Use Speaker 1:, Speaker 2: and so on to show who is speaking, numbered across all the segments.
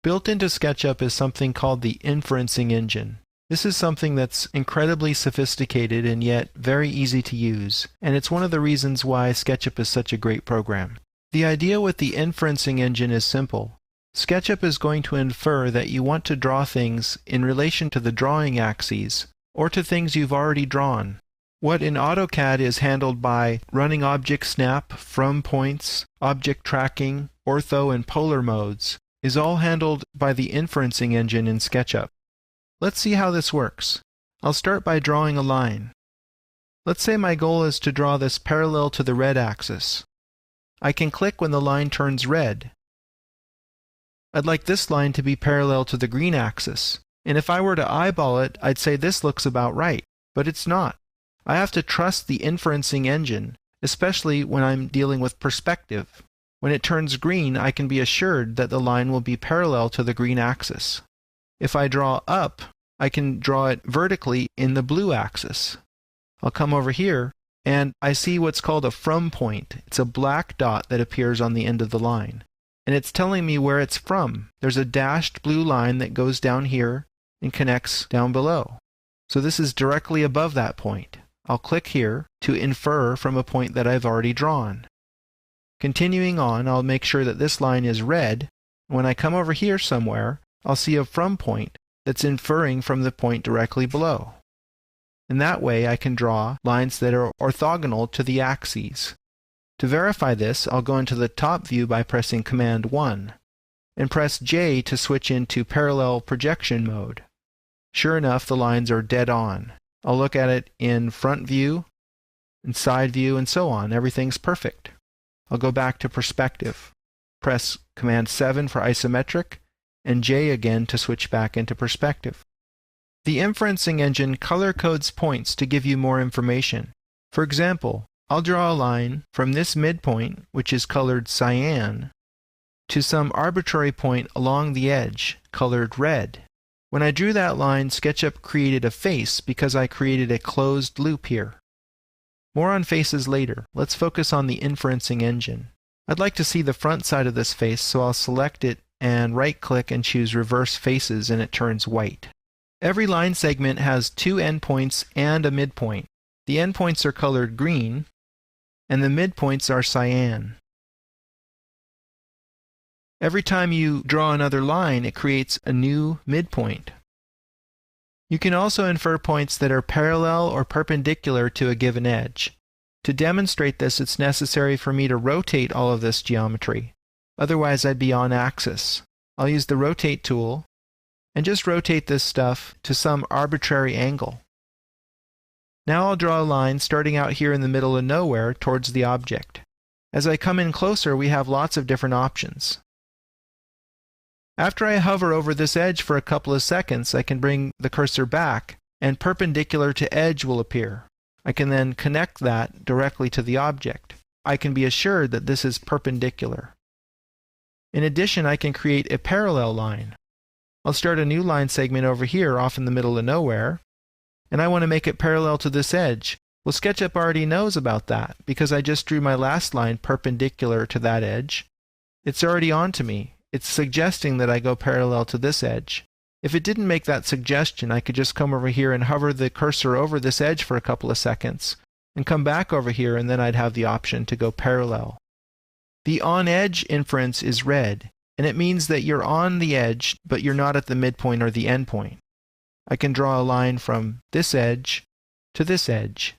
Speaker 1: Built into SketchUp is something called the inferencing engine. This is something that's incredibly sophisticated and yet very easy to use, and it's one of the reasons why SketchUp is such a great program. The idea with the inferencing engine is simple. SketchUp is going to infer that you want to draw things in relation to the drawing axes, or to things you've already drawn. What in AutoCAD is handled by running object snap, from points, object tracking, ortho and polar modes, is all handled by the inferencing engine in SketchUp. Let's see how this works. I'll start by drawing a line. Let's say my goal is to draw this parallel to the red axis. I can click when the line turns red. I'd like this line to be parallel to the green axis, and if I were to eyeball it, I'd say this looks about right, but it's not. I have to trust the inferencing engine, especially when I'm dealing with perspective. When it turns green, I can be assured that the line will be parallel to the green axis. If I draw up, I can draw it vertically in the blue axis. I'll come over here, and I see what's called a from point. It's a black dot that appears on the end of the line. And it's telling me where it's from. There's a dashed blue line that goes down here and connects down below. So this is directly above that point. I'll click here to infer from a point that I've already drawn. Continuing on, I'll make sure that this line is red. When I come over here somewhere, I'll see a from point that's inferring from the point directly below. And that way I can draw lines that are orthogonal to the axes. To verify this, I'll go into the top view by pressing Command 1, and press J to switch into parallel projection mode. Sure enough, the lines are dead on. I'll look at it in front view, and side view, and so on. Everything's perfect. I'll go back to perspective. Press Command 7 for isometric, and J again to switch back into perspective. The inferencing engine color codes points to give you more information. For example, I'll draw a line from this midpoint, which is colored cyan, to some arbitrary point along the edge, colored red. When I drew that line, SketchUp created a face because I created a closed loop here. More on faces later. Let's focus on the inferencing engine. I'd like to see the front side of this face, so I'll select it and right-click and choose Reverse Faces, and it turns white. Every line segment has two endpoints and a midpoint. The endpoints are colored green, and the midpoints are cyan. Every time you draw another line, it creates a new midpoint. You can also infer points that are parallel or perpendicular to a given edge. To demonstrate this, it's necessary for me to rotate all of this geometry. Otherwise, I'd be on axis. I'll use the Rotate tool and just rotate this stuff to some arbitrary angle. Now I'll draw a line starting out here in the middle of nowhere towards the object. As I come in closer, we have lots of different options. After I hover over this edge for a couple of seconds, I can bring the cursor back, and perpendicular to edge will appear. I can then connect that directly to the object. I can be assured that this is perpendicular. In addition, I can create a parallel line. I'll start a new line segment over here off in the middle of nowhere, and I want to make it parallel to this edge. Well, SketchUp already knows about that because I just drew my last line perpendicular to that edge. It's already on to me. It's suggesting that I go parallel to this edge. If it didn't make that suggestion, I could just come over here and hover the cursor over this edge for a couple of seconds, and come back over here, and then I'd have the option to go parallel. The on-edge inference is red, and it means that you're on the edge, but you're not at the midpoint or the endpoint. I can draw a line from this edge to this edge.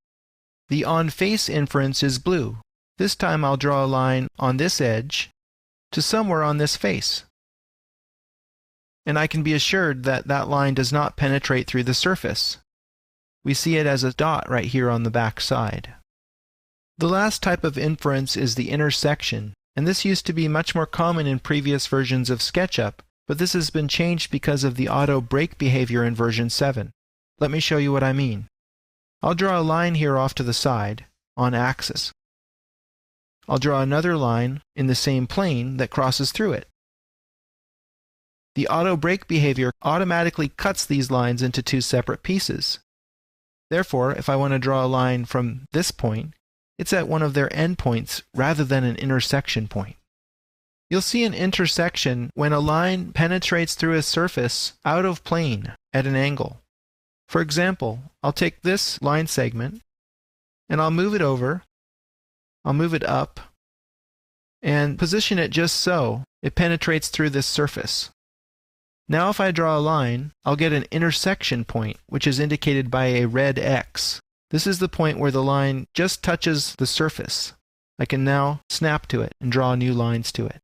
Speaker 1: The on-face inference is blue. This time I'll draw a line on this edge to somewhere on this face. And I can be assured that that line does not penetrate through the surface. We see it as a dot right here on the back side. The last type of inference is the intersection, and this used to be much more common in previous versions of SketchUp, but this has been changed because of the auto break behavior in version 7. Let me show you what I mean. I'll draw a line here off to the side, on axis. I'll draw another line in the same plane that crosses through it. The auto break behavior automatically cuts these lines into two separate pieces. Therefore, if I want to draw a line from this point, it's at one of their endpoints rather than an intersection point. You'll see an intersection when a line penetrates through a surface out of plane at an angle. For example, I'll take this line segment and I'll move it over, I'll move it up, and position it just so it penetrates through this surface. Now if I draw a line, I'll get an intersection point, which is indicated by a red X. This is the point where the line just touches the surface. I can now snap to it and draw new lines to it.